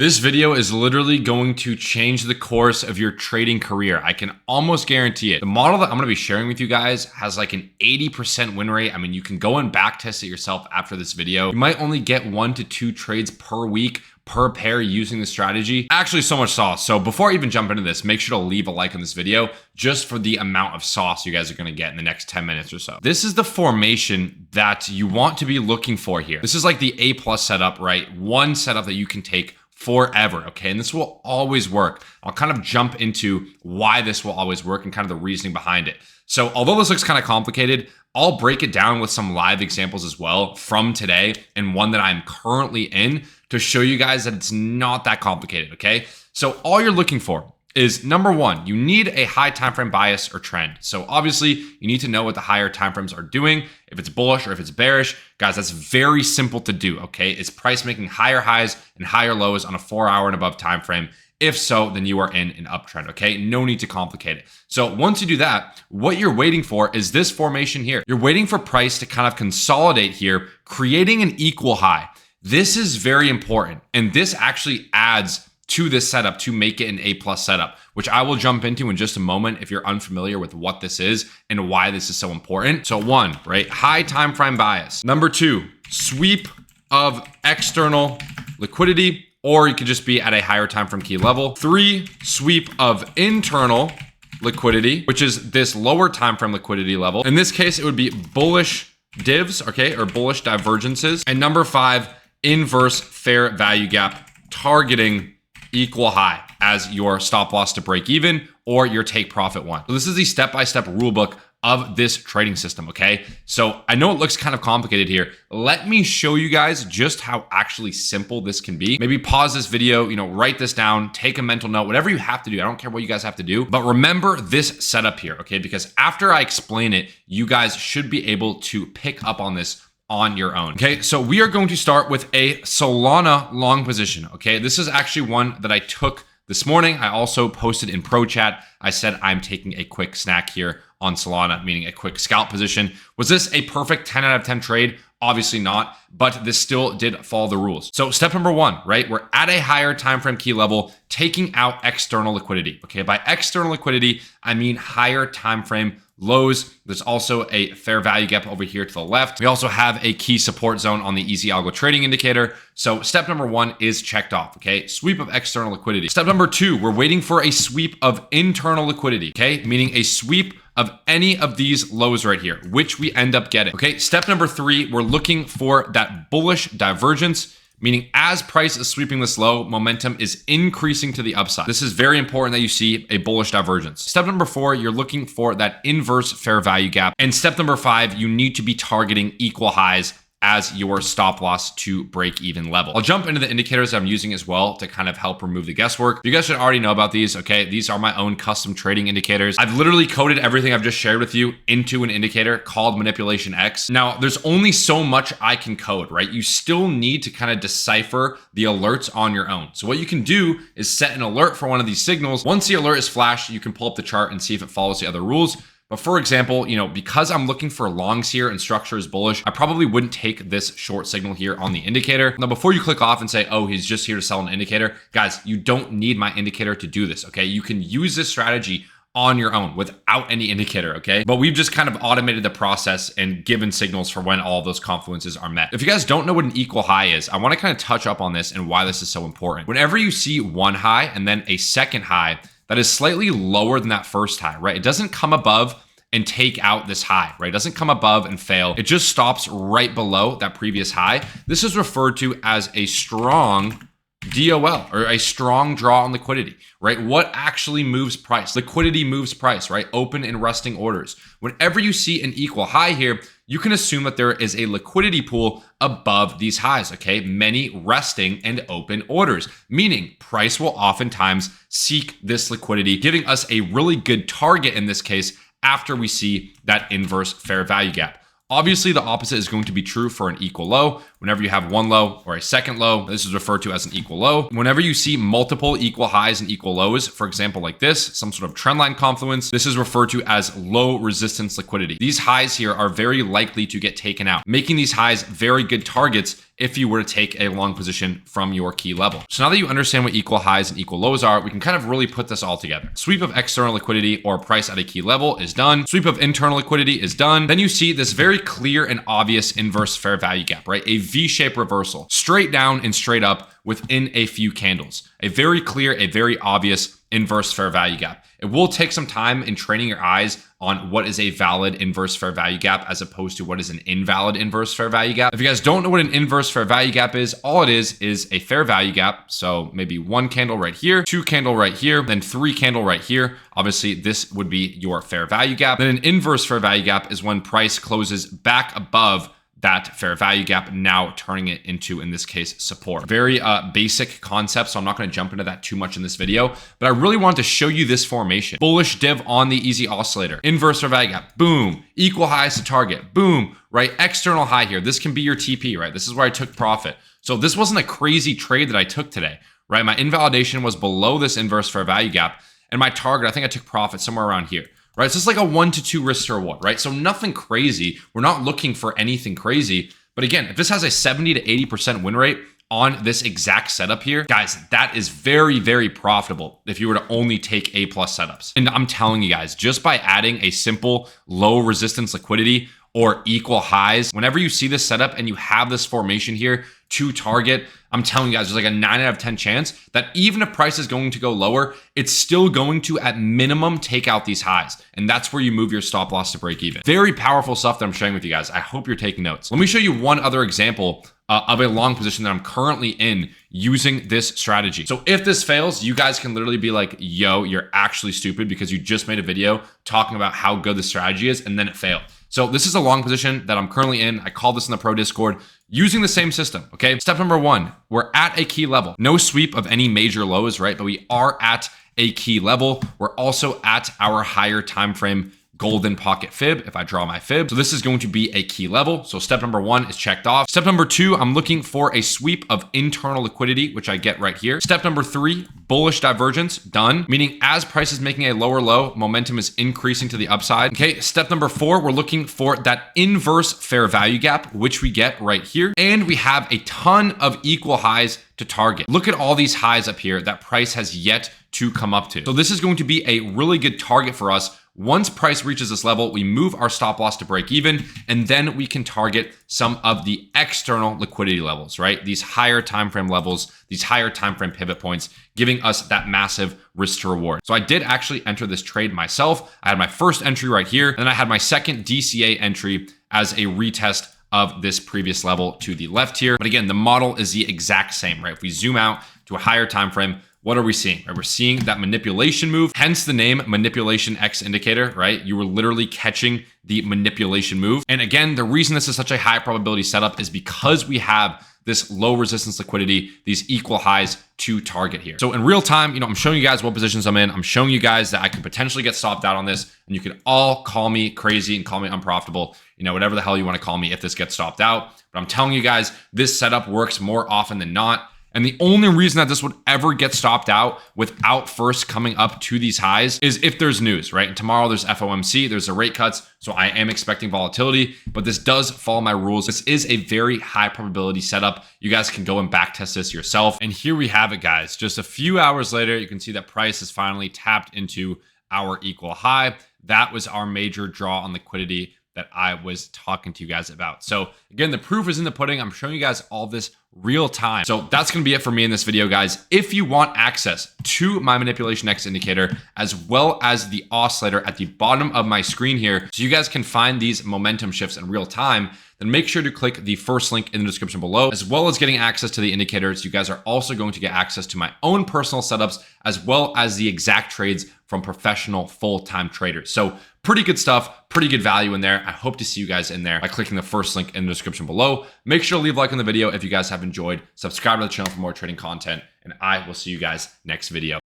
This video is literally going to change the course of your trading career. I can almost guarantee it. The model that I'm going to be sharing with you guys has like an 80% win rate. I mean, you can go and back test it yourself after this video. You might only get 1 to 2 trades per week per pair using the strategy. Actually, so much sauce. So before I even jump into this, make sure to leave a like on this video just for the amount of sauce you guys are going to get in the next 10 minutes or so. This is the formation that you want to be looking for here. This is like the A+ setup, right? One setup that you can take forever, okay? And this will always work. I'll kind of jump into why this will always work and kind of the reasoning behind it. So although this looks kind of complicated, I'll break it down with some live examples as well from today and one that I'm currently in to show you guys that it's not that complicated, okay? So all you're looking for is number one, you need a high time frame bias or trend. So obviously you need to know what the higher time frames are doing, if it's bullish or if it's bearish. Guys, that's very simple to do, okay? Is price making higher highs and higher lows on a 4-hour and above time frame? If so, then you are in an uptrend, okay? No need to complicate it. So once you do that, what you're waiting for is this formation here. You're waiting for price to kind of consolidate here, creating an equal high. This is very important, and this actually adds to this setup to make it an A+ setup, which I will jump into in just a moment if you're unfamiliar with what this is and why this is so important. So one, right, high time frame bias. Number two, sweep of external liquidity, or you could just be at a higher time frame key level. 3, sweep of internal liquidity, which is this lower time frame liquidity level. In this case, it would be bullish divs, okay, or bullish divergences. And number 5, inverse fair value gap, targeting equal high as your stop loss to break even or your take profit one. So this is the step-by-step rule book of this trading system, okay? So I know it looks kind of complicated here. Let me show you guys just how actually simple this can be. Maybe pause this video, write this down, take a mental note, whatever you have to do. I don't care what you guys have to do, but remember this setup here, okay? Because after I explain it, you guys should be able to pick up on this on your own. Okay, so we are going to start with a Solana long position. Okay, this is actually one that I took this morning. I also posted in Pro Chat. I said I'm taking a quick snack here on Solana, meaning a quick scalp position. Was this a perfect 10 out of 10 trade? Obviously not, but this still did follow the rules. So step number one, right? We're at a higher time frame key level, taking out external liquidity. Okay, by external liquidity, I mean higher time frame lows. There's also a fair value gap over here to the left. We also have a key support zone on the easy algo trading indicator. So step number one is checked off, okay? Sweep of external liquidity. Step number two, we're waiting for a sweep of internal liquidity, okay? Meaning a sweep of any of these lows right here, which we end up getting, okay? Step number three, we're looking for that bullish divergence, meaning as price is sweeping this low, momentum is increasing to the upside. This is very important that you see a bullish divergence. Step number 4, you're looking for that inverse fair value gap. And step number 5, you need to be targeting equal highs as your stop loss to break even level. I'll jump into the indicators that I'm using as well to kind of help remove the guesswork. You guys should already know about these, okay? These are my own custom trading indicators. I've literally coded everything I've just shared with you into an indicator called Manipulation X. Now, there's only so much I can code, right? You still need to kind of decipher the alerts on your own. So what you can do is set an alert for one of these signals. Once the alert is flashed, you can pull up the chart and see if it follows the other rules. But for example, because I'm looking for longs here and structure is bullish, I probably wouldn't take this short signal here on the indicator. Now, before you click off and say, oh, he's just here to sell an indicator, guys, you don't need my indicator to do this, okay? You can use this strategy on your own without any indicator, okay? But we've just kind of automated the process and given signals for when all of those confluences are met. If you guys don't know what an equal high is, I want to kind of touch up on this and why this is so important. Whenever you see one high and then a second high that is slightly lower than that first high, right? It doesn't come above and take out this high, right? It doesn't come above and fail. It just stops right below that previous high. This is referred to as a strong DOL, or a strong draw on liquidity, right? What actually moves price? Liquidity moves price, right? Open and resting orders. Whenever you see an equal high here, you can assume that there is a liquidity pool above these highs, okay? Many resting and open orders, meaning price will oftentimes seek this liquidity, giving us a really good target in this case after we see that inverse fair value gap. Obviously, the opposite is going to be true for an equal low. Whenever you have one low or a second low, this is referred to as an equal low. Whenever you see multiple equal highs and equal lows, for example, like this, some sort of trendline confluence, this is referred to as low resistance liquidity. These highs here are very likely to get taken out, making these highs very good targets if you were to take a long position from your key level. So now that you understand what equal highs and equal lows are, we can kind of really put this all together. Sweep of external liquidity or price at a key level is done. Sweep of internal liquidity is done. Then you see this very clear and obvious inverse fair value gap, right? A V-shaped reversal, straight down and straight up within a few candles. A very clear, a very obvious inverse fair value gap. It will take some time in training your eyes on what is a valid inverse fair value gap as opposed to what is an invalid inverse fair value gap. If you guys don't know what an inverse fair value gap is, all it is a fair value gap. So maybe one candle right here, two candle right here, then three candle right here. Obviously, this would be your fair value gap. Then an inverse fair value gap is when price closes back above that fair value gap, now turning it into, in this case, support. Very basic concept, so I'm not going to jump into that too much in this video, but I really wanted to show you this formation. Bullish div on the easy oscillator, inverse fair value gap, boom, equal highs to target, boom, right? External high here. This can be your TP, right? This is where I took profit. So this wasn't a crazy trade that I took today, right? My invalidation was below this inverse fair value gap, and my target, I think I took profit somewhere around here. Right, so it's like a 1 to 2 risk to reward, right? So nothing crazy. We're not looking for anything crazy. But again, if this has a 70 to 80% win rate on this exact setup here, guys, that is very, very profitable if you were to only take A+ setups. And I'm telling you guys, just by adding a simple low resistance liquidity or equal highs, whenever you see this setup and you have this formation here to target, I'm telling you guys, there's like a 9 out of 10 chance that even if price is going to go lower, it's still going to, at minimum, take out these highs. And that's where you move your stop loss to break even. Very powerful stuff that I'm sharing with you guys. I hope you're taking notes. Let me show you one other example of a long position that I'm currently in using this strategy. So if this fails, you guys can literally be like, yo, you're actually stupid because you just made a video talking about how good the strategy is and then it failed. So this is a long position that I'm currently in. I call this in the pro Discord using the same system, okay? Step number 1, we're at a key level. No sweep of any major lows, right? But we are at a key level. We're also at our higher time frame golden pocket fib if I draw my fib. So this is going to be a key level. So step number 1 is checked off. Step number 2, I'm looking for a sweep of internal liquidity, which I get right here. Step number 3, bullish divergence, done. Meaning as price is making a lower low, momentum is increasing to the upside. Okay, step number 4, we're looking for that inverse fair value gap, which we get right here. And we have a ton of equal highs to target. Look at all these highs up here that price has yet to come up to. So this is going to be a really good target for us. Once price reaches this level, we move our stop loss to break even, and then we can target some of the external liquidity levels, right? These higher time frame levels, these higher time frame pivot points, giving us that massive risk to reward. So I did actually enter this trade myself. I had my first entry right here, and then I had my second DCA entry as a retest of this previous level to the left here. But again, the model is the exact same, right? If we zoom out to a higher time frame, what are we seeing? Right? We're seeing that manipulation move, hence the name manipulation X indicator, right? You were literally catching the manipulation move. And again, the reason this is such a high probability setup is because we have this low resistance liquidity, these equal highs to target here. So in real time, I'm showing you guys what positions I'm in. I'm showing you guys that I could potentially get stopped out on this, and you could all call me crazy and call me unprofitable, whatever the hell you want to call me if this gets stopped out. But I'm telling you guys, this setup works more often than not. And the only reason that this would ever get stopped out without first coming up to these highs is if there's news, right? And tomorrow there's FOMC, there's the rate cuts. So I am expecting volatility, but this does follow my rules. This is a very high probability setup. You guys can go and back test this yourself. And here we have it, guys. Just a few hours later, you can see that price has finally tapped into our equal high. That was our major draw on liquidity that I was talking to you guys about. So again, the proof is in the pudding. I'm showing you guys all this real time. So that's going to be it for me in this video, guys. If you want access to my manipulation X indicator, as well as the oscillator at the bottom of my screen here, so you guys can find these momentum shifts in real time, then make sure to click the first link in the description below, as well as getting access to the indicators. You guys are also going to get access to my own personal setups, as well as the exact trades from professional full-time traders. So pretty good stuff, pretty good value in there. I hope to see you guys in there by clicking the first link in the description below. Make sure to leave a like on the video if you guys have enjoyed. Subscribe to the channel for more trading content, and I will see you guys next video.